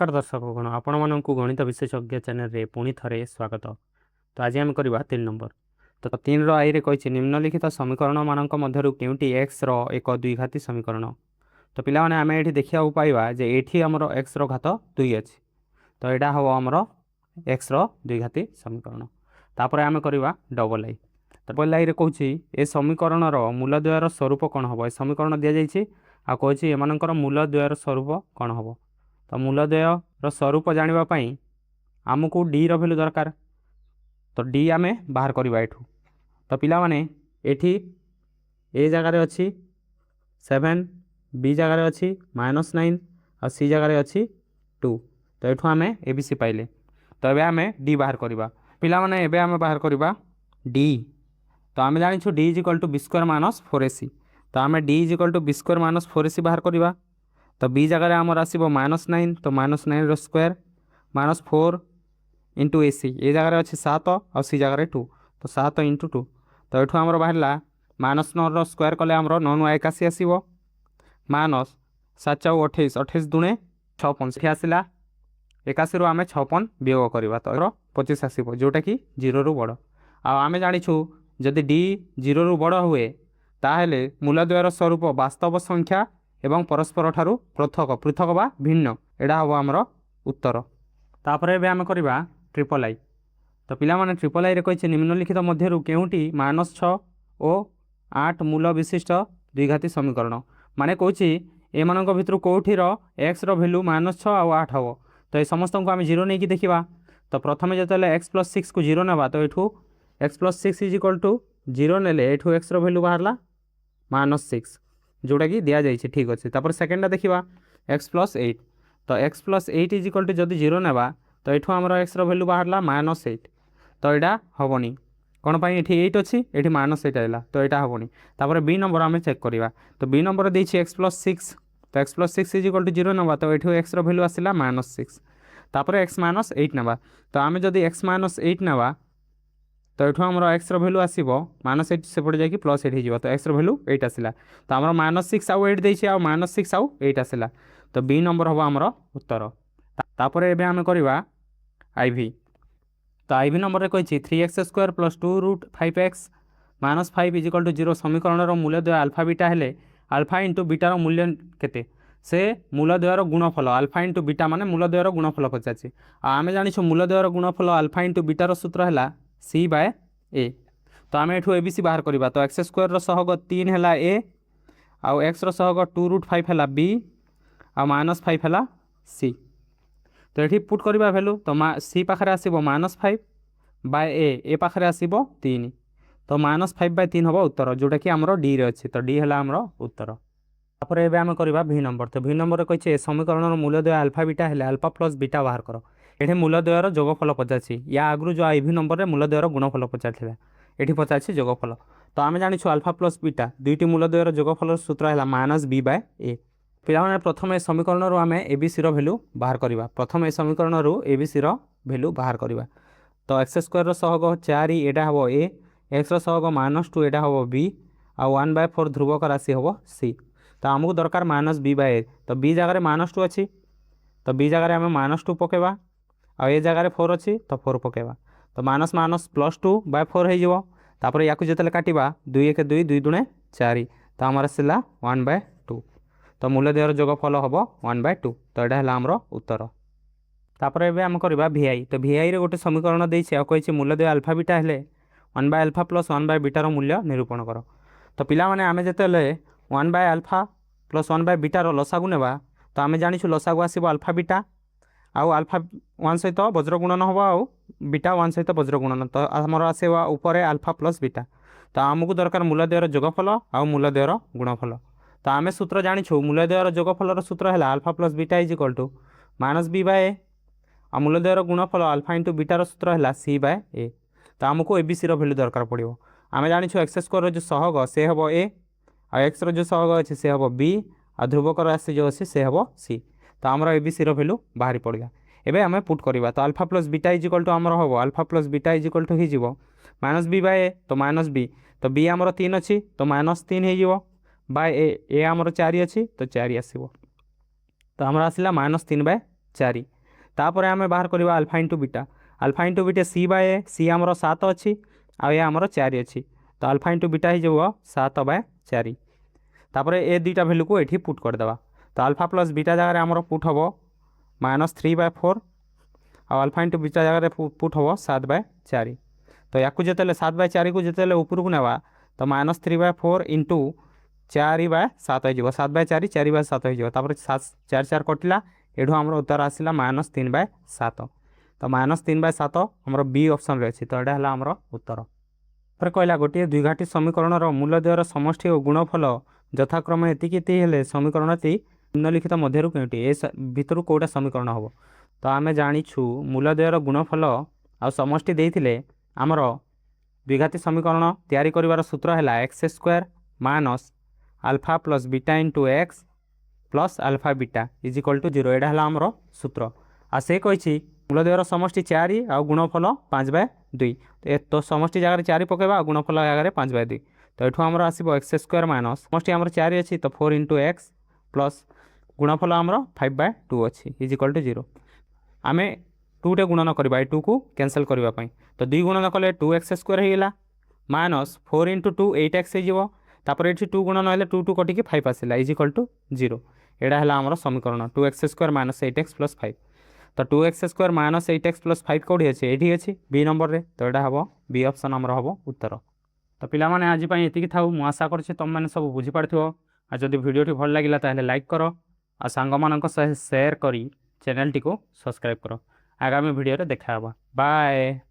नमस्कार दर्शक गण आपण मानक गणित विशेषज्ञ चैनल रे पुणी थे स्वागत। तो आज आम करवा 3 नंबर। तो 3 आई रे कही निम्नलिखित समीकरण मान मध्य केउटी एक्स रो एक द्विघाती समीकरण। तो पिला माने आमे एठी देखिया पाइबा जे एठी हमर एक्स रो घात 2 अछि। तो एटा हो हमर एक्स रो द्विघाती समीकरण। तापर आमे करवा डबल आई। डबल आई रे कहूची ए समीकरण रो मूलद्वयर स्वरूप कोन हबो। ए समीकरण दिया जाइछि आ कहूची एमानकर मूलद्वयर स्वरूप कोन हबो। तो मूलद्वयर स्वरूप जानापी आमको डी रैल्यू दरकार। तो डी आम बाहर करवा एठू। तो पिला माने एठी ए जगार अच्छी 7 बी जगार अच्छी -9 और सी जगार अच्छी 2। तो ये आम ए बी सी पाइले। तो ये आम डी बाहर करवा पिला माने एबे आम बाहर करवा डी। तो आम जानी D is equal to B square minus 4ac। तो आम D is equal to B square minus 4ac बाहर करवा। तो बी जगह आमर आसो -9। तो -9 स्क्वायर -4 इंटू ए सी ये जगह अच्छे 7 और सी जगह 2। तो 7 इंटू 2। तो ये आमर बाहर -9 स्क्वायर कले आमर 9 81 आसो -7 28 28 दुणे 56 आसला 81 आम 56 वियोग करवा। तो 25 आसो जोटा कि 0 रु बड़। आम जाचु जदि डी 0 रु बड़ हुए ताहले मूलद्वयर स्वरूप वास्तव संख्या एवं परस्पर ठारू पृथक पृथक बा भिन्न एडा हम आमर उत्तर। तापर एबे आम करवा ट्रिपल आई। तो पिला माने ट्रिपल आई रे कहिছে निम्नलिखित मध्यरु केउटी -6 और 8 मूल विशिष्ट द्विघाती समीकरण माने कहछि एमानक भितर कोठीर एक्स रो वैल्यू -6 और 8 हबो। तो ये समस्त को आम 0 नहीं कि देखिबा। तो प्रथमे जतले x + 6 को 0 नेबा तो एठू x + 6 = 0 नेले एठू x रो वैल्यू बाहरला -6 जोटा कि दिया जाइए ठीक अच्छे। तापर सेकेंडा देखा x + 8। तो x + 8 = जदि 0 नेबा तो ये आमर x रो वैल्यू बाहरला -8। तो यहाँ हेनी कौन पाई ये 8 अच्छी ये -8 आएगा। तो यहाँ हेनी। तापर बी नंबर आम चेक करवा। तो बी नंबर देखिए x + 6। तो x + 6 = 0 नेबा तो ये x रो वैल्यू आसला -6। तापर x - 8 नेबा। तो आम जदि x - 8 नेबा तो ये आमर एक्स रैल्यू आसो -8 सेपटे जाकि +8 हो। तो एक्स रैल्यू 8 आसला। तो आम -6 आउ 8 देछि आउ -6 आउ 8 आसला। तो बी नंबर हम आमर उत्तर। तापर एबे आम करवा आईवी। तो आईवी नंबर रे कहिछि 3x² + 2√5x - 5 = 0 समीकरण मूल्यद्वय आल्फा बीटा हेले आल्फा इंटू बीटार मूल्य केते से मूलद्वयर गुणफल आल्फा इंटू बीटा माने मूलद्वयर गुणफल पचार। आम जानी मूलद्वयर गुणफल आल्फा इंटू बीटार सूत्र है c/a। तो आम एठू ए बी सी बाहर करवा। तो x² सहग 3 है a आउ x सहग 2√5 है b आ -5 है c। तो ये पुट करवा भैल्यू। तो c पाखे आसो -5/a पाखे आसो 3। तो -5/3 हम उत्तर जोटा कि आमर डी रे अच्छे। तो डी है आमर उत्तर। तापर एबे आम करवा भी नंबर। तो भी नंबर कही समीकरण मूल्यद्वय आल्फा बीटा है आल्फा + बीटा बाहर कर। ये मूलद्वयर जोगफल पचार। या आगु जो आई भी नंबर में मूलद्वयर गुणफल पचार ये पचार जोगफल। तो आम जानी आल्फा + बीटा दुईटी मूलद्वयर जोगफल सूत्र है -b/a। पे प्रथम समीकरण आम ए बी सी वैल्यू बाहर करवा। प्रथम ए समीकरण ए बी सी वैल्यू बाहर करवा। तो x² सहग 4 एटा हम a x सहग -2 एटा हम b आ 1/4 ध्रुवक राशि हम c। तो आमको दरकार -b/a। तो b जगह -2 अच्छी तो b जगह आम -2 पकेबा आ ए जगह 4 अच्छी तो 4 पकेबा। तो -+2/4 हो। तापर या जिते काटा 2 1 2 2 दुणे 4 तो आमर आसला 1/2। तो मूलद्वयर जोगफल हम 1/2। तो यहाँ है आमर उत्तर। तापर एबे आम करवा vi। तो vi रे गोटे समीकरण देछि कही मूलद्वय आल्फा बीटा हेले 1/α + 1/β मूल्य निरूपण कर। तो पिला माने आमे जेतेले 1/α + 1/β लसागु नेबा तो आमे जानिछु लसागु आसीबो आल्फा बीटा आउ अल्फा 1 सहित वज्र गुणन हम आउ बीटा 1 सहित वज्र गुणन। तो आमर आसेवा ऊपर आल्फा + बीटा। तो आमको दरकार मूलद्वयर जोगफल आउ मूलद्वयर गुणफल। तो आमे सूत्र जानिछु मूलद्वयर जोगफल सूत्र है आल्फा + बीटा = -b/a आ मूलद्वयर गुणफल आल्फा इंटू बीटार सूत्र है c/a। तो आमको ए बी सी वैल्यू दरकार पड़ो। आम जानिछु x² जो सहग से हम a आ x जो सहग अच्छे से हम b आ ध्रुवक राशि जो अच्छे से हम c। तो आमर ए बी सी वैल्यू बाहर पड़ा। एबे आम पुट करवा। तो आल्फा + बीटा = आमर हम आल्फा + बीटा = हो -b/a। तो -b तो b आमर 3 अच्छी तो -3 हो a आमर 4 अच्छी तो 4 आसो। तो आमर आसला -3/4। चारि तापर आम बाहर करवा अल्फा इंटू बीटा सी बाय ए सी आमर 7 अच्छी आउ ये आमर 4 अच्छी तो अल्फा इंटू बीटा हो 7 बाय 4 तापर ए दुईटा भैल्यू को ये पुट करदे तो अल्फा प्लस बीटा जगह आमर पुट हम -3/4 आ अल्फा इंटू बीटा जगह पुट हम 7/4 तो या जिते 7/4 को जिते ऊपर को नेवा तो -3/4 इंटू 4/7 हो 7/4 4/7 हो 4 4 कटिला एठू आम उत्तर आसला -3/7 तो -3/7 आमर बी ऑप्शन अच्छी तो यहाँ है आमर उत्तर फिर कहला गोटे द्विघाटी समीकरण मूलद्वयर समष्टि और गुणफल यथाक्रमे एति समीकरण निम्नलिखित मध्य कौटी ए भितर कौटा समीकरण हम तो आम जाचु मूलद्वयर गुणफल आ समष्टि देते आमर द्विघाती समीकरण तैयारी करिवार सूत्र है x² minus alpha plus beta into X plus alpha beta is equal to 0 यहाँ है आमर सूत्र आ से कही मूलद्वयर समष्टि 4 आ गुणफल 5/2 तो समष्टि जगह 4 पकेबा गुणफल जगह 5/2 तो ये आमर आसो x² माइनस समष्टि आमर 4 अच्छी तो 4 इंटू एक्स प्लस गुणफल आमर 5/2 अच्छी इज इक्वल टू 0 आम 2 टे गुणन करवा 2 को कैंसल करने तो 2 गुणन कले 2x² होगा माइनस 4 इंटू 2 8x होपर ये 2 गुणन है 2 2 कटिकी 5 आसला इज इक्वल टू 0 यहाँ है आमर समीकरण 2x² माइनस 8x प्लस 5 तो 2x² माइनस 8x प्लस 5 कौटी अच्छे ये अच्छी बी नंबर रे तो यहाँ हम बी ऑप्शन आमर हम उत्तर तो पिलामाने आज ये था मुझे आशा कर तुम मैंने सब बुझीपार आ जदि भिडियोटी भल लगे ताहले लाइक कर आ सांग मानक सह शेयर करी चैनल टी को सब्सक्राइब कर आगामी भिडियो देखा बाय।